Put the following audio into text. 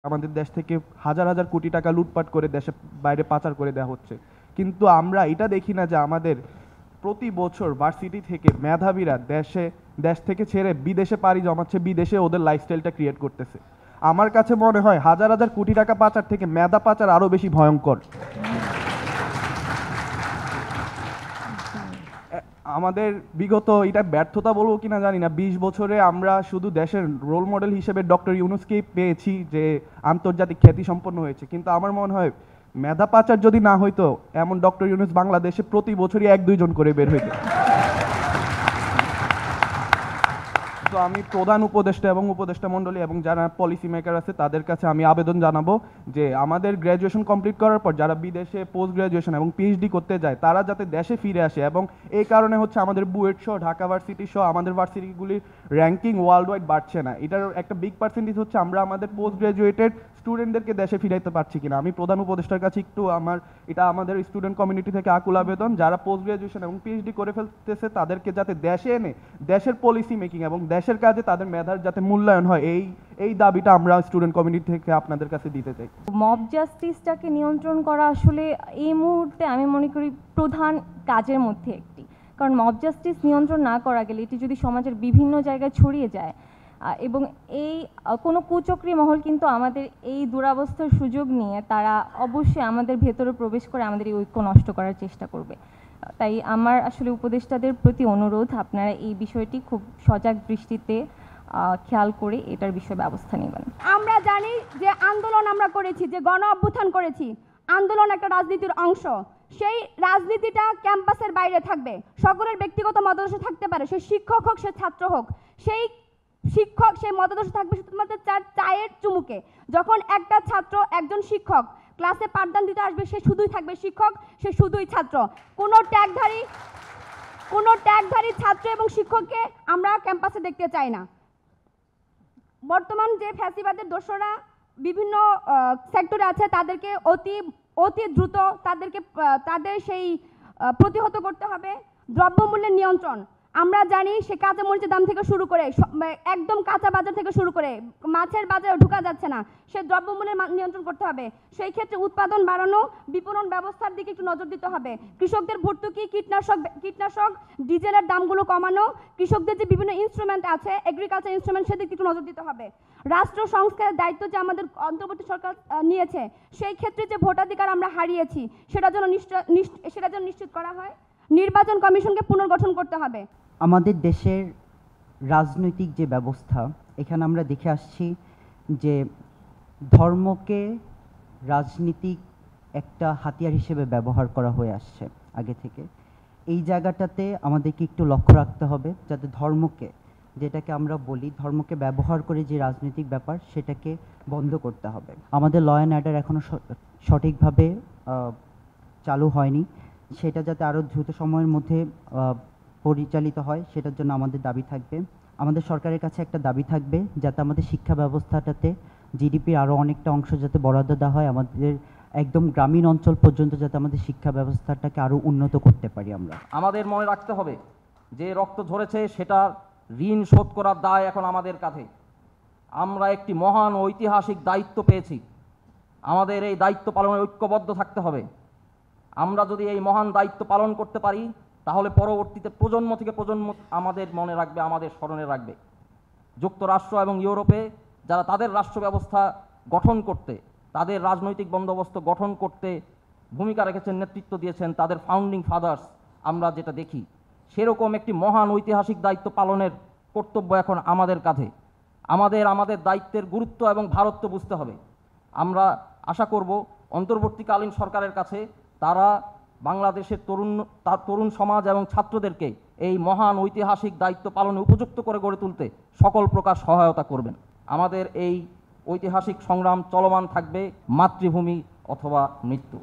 আমাদের দেশ থেকে হাজার হাজার কোটি টাকা লুটপাট করে দেশে বাইরে পাচার করে দেওয়া হচ্ছে, কিন্তু আমরা এটা দেখি না যে আমাদের প্রতি বছর ভার্সিটি থেকে মেধাবীরা দেশ থেকে ছেড়ে বিদেশে পাড়ি জমাচ্ছে, বিদেশে ওদের লাইফস্টাইলটা ক্রিয়েট করতেছে। আমার কাছে মনে হয় হাজার হাজার কোটি টাকা পাচার থেকে মেধা পাচার আরো বেশি ভয়ঙ্কর। আমাদের বিগত এটা ব্যর্থতা বলবো কিনা জানি না, 20 বছরে আমরা শুধু দেশের রোল মডেল হিসেবে ডক্টর ইউনূসকেই পেয়েছি যে আন্তর্জাতিক খ্যাতি সম্পন্ন হয়েছে, কিন্তু আমার মনে হয় মেধা পাচার যদি না হইতো এমন ডক্টর ইউনূস বাংলাদেশে প্রতি বছরই 1-2 জন করে বের হইতো। তো আমি প্রধান উপদেষ্টা এবং উপদেষ্টা মণ্ডলী এবং যারা পলিসি মেকার আছে তাদের কাছে আমি আবেদন জানাবো যে আমাদের গ্র্যাজুয়েশন কমপ্লিট করার পর যারা বিদেশে পোস্ট গ্র্যাজুয়েশন এবং পিএইচডি করতে যায় তারা যাতে দেশে ফিরে আসে, এবং এই কারণে হচ্ছে আমাদের বুয়েট সহ ঢাকা ভার্সিটি সহ আমাদের ভার্সিটিগুলির র্যাঙ্কিং ওয়ার্ল্ড ওয়াইড বাড়ছে না। এটার একটা বিগ পার্সেন্টেজ হচ্ছে আমরা আমাদের পোস্ট গ্র্যাজুয়েটেড স্টুডেন্টদেরকে দেশে ফিরাইতে পারছি কিনা। আমি প্রধান উপদেষ্টার কাছে একটু এটা আমাদের স্টুডেন্ট কমিউনিটি থেকে আকুল আবেদন, যারা পোস্ট গ্র্যাজুয়েশন এবং পিএইচডি করে ফেলতেছে তাদেরকে যাতে দেশে এনে দেশের পলিসি মেকিং এবং দেশের কাজে তাদের মেধার যাতে মূল্যায়ন হয়, এই দাবিটা আমরা স্টুডেন্ট কমিউনিটি থেকে আপনাদের কাছে দিতে চাই। মব জাস্টিসটাকে নিয়ন্ত্রণ করা আসলে এই মুহূর্তে আমি মনে করি প্রধান কাজের মধ্যে একটি, কারণ মব জাস্টিস নিয়ন্ত্রণ না করা গেলে এটি যদি সমাজের বিভিন্ন জায়গায় ছড়িয়ে যায় এবং এই কোনো কুচক্রী মহল কিন্তু আমাদের এই দুরবস্থার সুযোগ নিয়ে তারা অবশ্যই আমাদের ভেতরে প্রবেশ করে আমাদের এই ঐক্য নষ্ট করার চেষ্টা করবে। তাই আমার আসলে উপদেষ্টাদের প্রতি অনুরোধ, আপনারা এই বিষয়টি খুব সজাগ দৃষ্টিতে খেয়াল করে এটার বিষয়ে ব্যবস্থা নেবেন। আমরা জানি যে আন্দোলন আমরা করেছি, যে গণ অভ্যুত্থান করেছি, আন্দোলন একটা রাজনীতির অংশ। সেই রাজনীতিটা ক্যাম্পাসের বাইরে থাকবে, সকলের ব্যক্তিগত মতাদর্শ থাকতে পারে, সে শিক্ষক হোক সে ছাত্র হোক, সেই শিক্ষক সেই মতাদর্শ থাকবে শুধুমাত্র চায়ের চুমুকে। যখন একটা ছাত্র একজন শিক্ষক ক্লাসে পাঠদান দিতে আসবে সে শুধুই থাকবে শিক্ষক, সে শুধুই ছাত্র। কোনো ট্যাগধারী ছাত্র এবং শিক্ষককে আমরা ক্যাম্পাসে দেখতে চাই না। বর্তমান যে ফ্যাসিবাদের দোসররা বিভিন্ন সেক্টরে আছে তাদেরকে অতি দ্রুত তাদের সেই প্রতিহত করতে হবে। দ্রব্যমূল্যের নিয়ন্ত্রণ, আমরা জানি সে কাঁচা মরিচের দাম থেকে শুরু করে একদম কাঁচা বাজার থেকে শুরু করে মাছের বাজারে ঢোকা যাচ্ছে না, সে দ্রব্যমূল্যের নিয়ন্ত্রণ করতে হবে। সেই ক্ষেত্রে উৎপাদন বাড়ানো, বিপণন ব্যবস্থার দিকে একটু নজর দিতে হবে। কৃষকদের ভর্তুকি, কীটনাশক ডিজেলের দামগুলো কমানো, কৃষকদের যে বিভিন্ন ইনস্ট্রুমেন্ট আছে এগ্রিকালচার ইনস্ট্রুমেন্ট সেদিকে একটু নজর দিতে হবে। রাষ্ট্র সংস্কারের দায়িত্ব যে আমাদের অন্তর্বর্তী সরকার নিয়েছে, সেই ক্ষেত্রে যে ভোটাধিকার আমরা হারিয়েছি সেটার জন্য নিশ্চিত করা হয়। নির্বাচন কমিশনকে পুনর্গঠন করতে হবে। আমাদের দেশের রাজনৈতিক যে ব্যবস্থা, এখানে আমরা দেখে আসছি যে ধর্মকে রাজনীতিক একটা হাতিয়ার হিসেবে ব্যবহার করা হয়ে আসছে আগে থেকে। এই জায়গাটাতে আমাদেরকে একটু লক্ষ্য রাখতে হবে যাতে ধর্মকে, যেটাকে আমরা বলি ধর্মকে ব্যবহার করে যে রাজনৈতিক ব্যাপার, সেটাকে বন্ধ করতে হবে। আমাদের ল অ্যান্ড অর্ডার এখনও সঠিকভাবে চালু হয়নি, সেটা যাতে আরও দ্রুত সময়ের মধ্যে পরিচালিত হয় সেটার জন্য আমাদের দাবি থাকবে। আমাদের সরকারের কাছে একটা দাবি থাকবে যাতে আমাদের শিক্ষা ব্যবস্থাটাতে জিডিপির আরও অনেকটা অংশ যাতে বরাদ্দ দেওয়া হয়, আমাদের একদম গ্রামীণ অঞ্চল পর্যন্ত যাতে আমাদের শিক্ষা ব্যবস্থাটাকে আরও উন্নত করতে পারি। আমাদের মনে রাখতে হবে যে রক্ত ঝরেছে সেটা ঋণ শোধ করার দায় এখন আমাদের কাঁধে। আমরা একটি মহান ঐতিহাসিক দায়িত্ব পেয়েছি, আমাদের এই দায়িত্ব পালনে ঐক্যবদ্ধ থাকতে হবে। আমরা যদি এই মহান দায়িত্ব পালন করতে পারি তাহলে পরবর্তীতে প্রজন্ম থেকে প্রজন্ম আমাদের মনে রাখবে, আমাদের স্মরণে রাখবে। যুক্তরাষ্ট্র এবং ইউরোপে যারা তাদের রাষ্ট্র ব্যবস্থা গঠন করতে, তাদের রাজনৈতিক বন্দোবস্ত গঠন করতে ভূমিকা রেখেছেন, নেতৃত্ব দিয়েছেন তাদের ফাউন্ডিং ফাদার্স, আমরা যেটা দেখি সেরকম একটি মহান ঐতিহাসিক দায়িত্ব পালনের কর্তব্য এখন আমাদের কাঁধে। আমাদের দায়িত্বের গুরুত্ব এবং ভারত্ব বুঝতে হবে। আমরা আশা করব অন্তর্বর্তীকালীন সরকারের কাছে তারা বাংলাদেশের তরুণ সমাজ এবং ছাত্রদেরকে এই মহান ঐতিহাসিক দায়িত্ব পালনে উপযুক্ত করে গড়ে তুলতে সকল প্রকার সহায়তা করবেন। আমাদের এই ঐতিহাসিক সংগ্রাম চলমান থাকবে, মাতৃভূমি অথবা মৃত্যু।